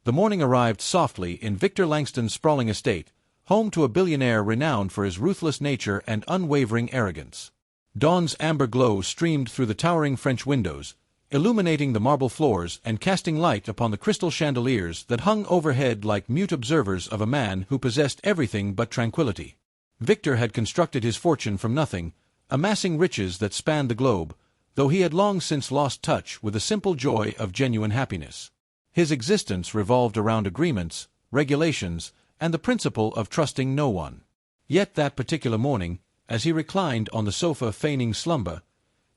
The morning arrived softly in Victor Langston's sprawling estate, home to a billionaire renowned for his ruthless nature and unwavering arrogance. Dawn's amber glow streamed through the towering French windows, illuminating the marble floors and casting light upon the crystal chandeliers that hung overhead like mute observers of a man who possessed everything but tranquility. Victor had constructed his fortune from nothing, amassing riches that spanned the globe, though he had long since lost touch with the simple joy of genuine happiness. His existence revolved around agreements, regulations, and the principle of trusting no one. Yet that particular morning, as he reclined on the sofa feigning slumber,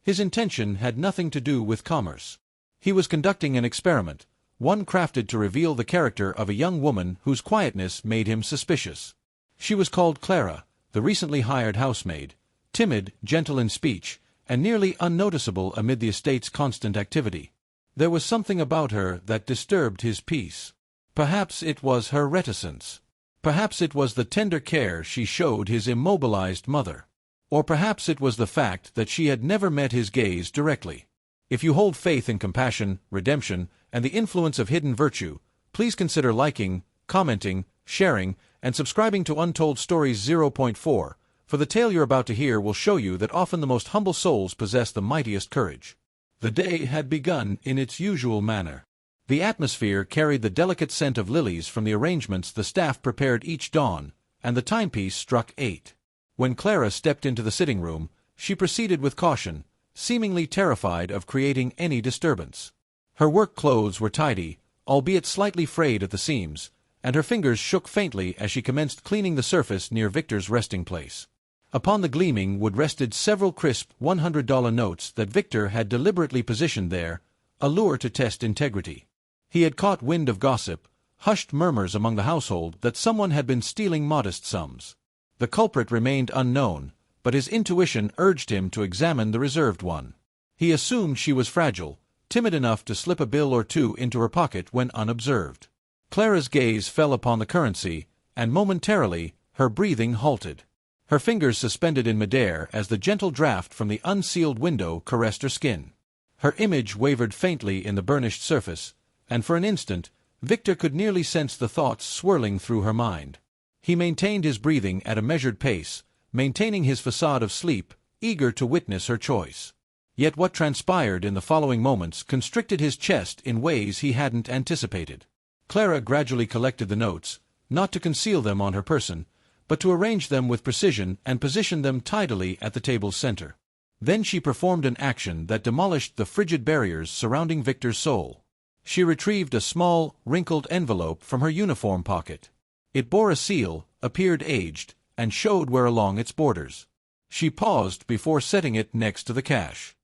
his intention had nothing to do with commerce. He was conducting an experiment, one crafted to reveal the character of a young woman whose quietness made him suspicious. She was called Clara, the recently hired housemaid, timid, gentle in speech, and nearly unnoticeable amid the estate's constant activity. There was something about her that disturbed his peace. Perhaps it was her reticence. Perhaps it was the tender care she showed his immobilized mother. Or perhaps it was the fact that she had never met his gaze directly. If you hold faith in compassion, redemption, and the influence of hidden virtue, please consider liking, commenting, sharing, and subscribing to Untold Stories 0.4, for the tale you're about to hear will show you that often the most humble souls possess the mightiest courage. The day had begun in its usual manner. The atmosphere carried the delicate scent of lilies from the arrangements the staff prepared each dawn, and the timepiece struck 8. When Clara stepped into the sitting room, she proceeded with caution, seemingly terrified of creating any disturbance. Her work clothes were tidy, albeit slightly frayed at the seams, and her fingers shook faintly as she commenced cleaning the surface near Victor's resting place. Upon the gleaming wood rested several crisp $100 notes that Victor had deliberately positioned there, a lure to test integrity. He had caught wind of gossip, hushed murmurs among the household that someone had been stealing modest sums. The culprit remained unknown, but his intuition urged him to examine the reserved one. He assumed she was fragile, timid enough to slip a bill or two into her pocket when unobserved. Clara's gaze fell upon the currency, and momentarily her breathing halted. Her fingers suspended in midair as the gentle draft from the unsealed window caressed her skin. Her image wavered faintly in the burnished surface, and for an instant Victor could nearly sense the thoughts swirling through her mind. He maintained his breathing at a measured pace, maintaining his facade of sleep, eager to witness her choice. Yet what transpired in the following moments constricted his chest in ways he hadn't anticipated. Clara gradually collected the notes, not to conceal them on her person, but to arrange them with precision and position them tidily at the table's center. Then she performed an action that demolished the frigid barriers surrounding Victor's soul. She retrieved a small, wrinkled envelope from her uniform pocket. It bore a seal, appeared aged, and showed where along its borders. She paused before setting it next to the cash.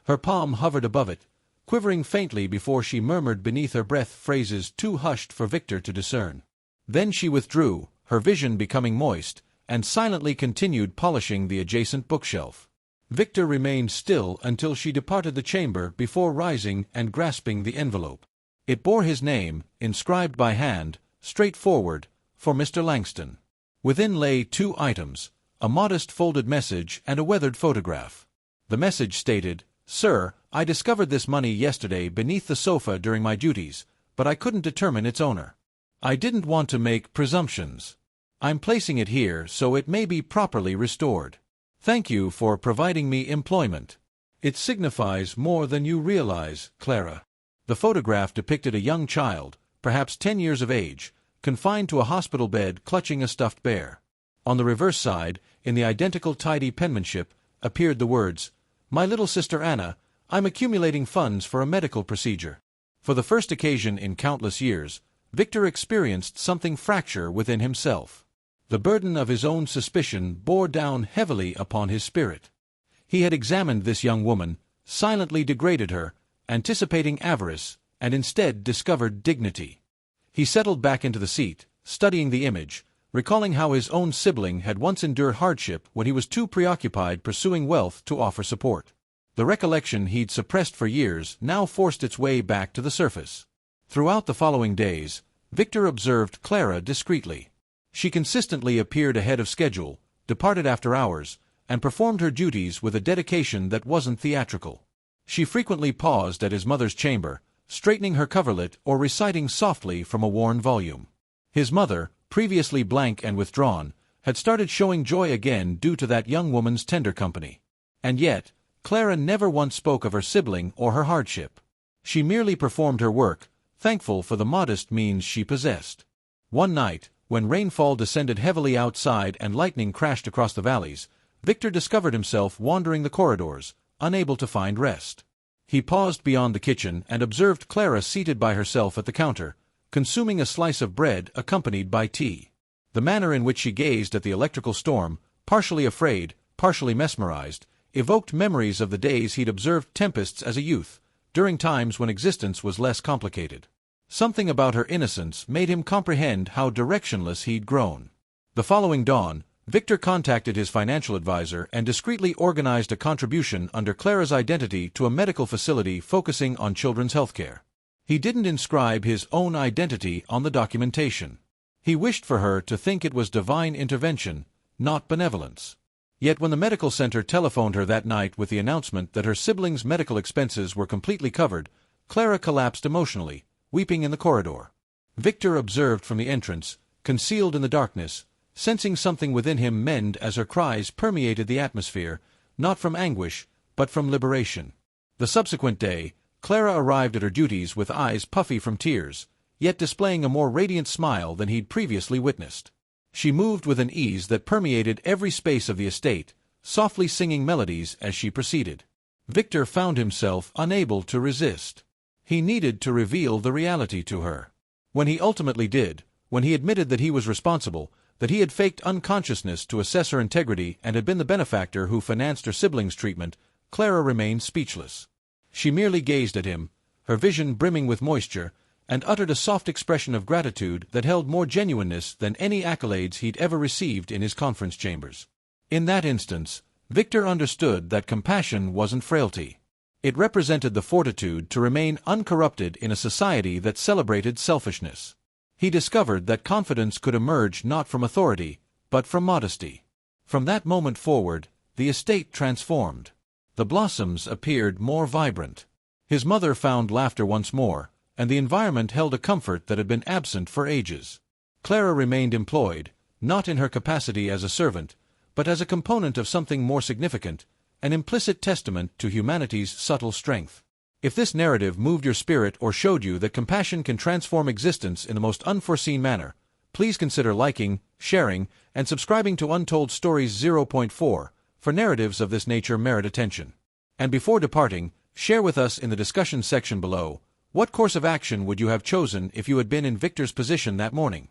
Her palm hovered above it, quivering faintly before she murmured beneath her breath phrases too hushed for Victor to discern. Then she withdrew, her vision becoming moist, and silently continued polishing the adjacent bookshelf. Victor remained still until she departed the chamber before rising and grasping the envelope. It bore his name, inscribed by hand, straightforward, for Mr. Langston. Within lay 2 items, a modest folded message and a weathered photograph. The message stated, "Sir, I discovered this money yesterday beneath the sofa during my duties, but I couldn't determine its owner. I didn't want to make presumptions. I'm placing it here so it may be properly restored. Thank you for providing me employment. It signifies more than you realize, Clara." The photograph depicted a young child, perhaps 10 years of age, confined to a hospital bed clutching a stuffed bear. On the reverse side, in the identical tidy penmanship, appeared the words, "My little sister Anna, I'm accumulating funds for a medical procedure." For the first occasion in countless years, Victor experienced something fracture within himself. The burden of his own suspicion bore down heavily upon his spirit. He had examined this young woman, silently degraded her, anticipating avarice, and instead discovered dignity. He settled back into the seat, studying the image, recalling how his own sibling had once endured hardship when he was too preoccupied pursuing wealth to offer support. The recollection he'd suppressed for years now forced its way back to the surface. Throughout the following days, Victor observed Clara discreetly. She consistently appeared ahead of schedule, departed after hours, and performed her duties with a dedication that wasn't theatrical. She frequently paused at his mother's chamber, straightening her coverlet or reciting softly from a worn volume. His mother, previously blank and withdrawn, had started showing joy again due to that young woman's tender company. And yet, Clara never once spoke of her sibling or her hardship. She merely performed her work, thankful for the modest means she possessed. One night, when rainfall descended heavily outside and lightning crashed across the valleys, Victor discovered himself wandering the corridors, unable to find rest. He paused beyond the kitchen and observed Clara seated by herself at the counter, consuming a slice of bread accompanied by tea. The manner in which she gazed at the electrical storm, partially afraid, partially mesmerized, evoked memories of the days he'd observed tempests as a youth, during times when existence was less complicated. Something about her innocence made him comprehend how directionless he'd grown. The following dawn, Victor contacted his financial advisor and discreetly organized a contribution under Clara's identity to a medical facility focusing on children's healthcare. He didn't inscribe his own identity on the documentation. He wished for her to think it was divine intervention, not benevolence. Yet when the medical center telephoned her that night with the announcement that her siblings' medical expenses were completely covered, Clara collapsed emotionally, weeping in the corridor. Victor observed from the entrance, concealed in the darkness, sensing something within him mend as her cries permeated the atmosphere, not from anguish, but from liberation. The subsequent day, Clara arrived at her duties with eyes puffy from tears, yet displaying a more radiant smile than he'd previously witnessed. She moved with an ease that permeated every space of the estate, softly singing melodies as she proceeded. Victor found himself unable to resist. He needed to reveal the reality to her. When he ultimately did, when he admitted that he was responsible, that he had faked unconsciousness to assess her integrity and had been the benefactor who financed her siblings' treatment, Clara remained speechless. She merely gazed at him, her vision brimming with moisture, and uttered a soft expression of gratitude that held more genuineness than any accolades he'd ever received in his conference chambers. In that instance, Victor understood that compassion wasn't frailty. It represented the fortitude to remain uncorrupted in a society that celebrated selfishness. He discovered that confidence could emerge not from authority, but from modesty. From that moment forward, the estate transformed. The blossoms appeared more vibrant. His mother found laughter once more, and the environment held a comfort that had been absent for ages. Clara remained employed, not in her capacity as a servant, but as a component of something more significant, an implicit testament to humanity's subtle strength. If this narrative moved your spirit or showed you that compassion can transform existence in the most unforeseen manner, please consider liking, sharing, and subscribing to Untold Stories 0.4, for narratives of this nature merit attention. And before departing, share with us in the discussion section below, what course of action would you have chosen if you had been in Victor's position that morning?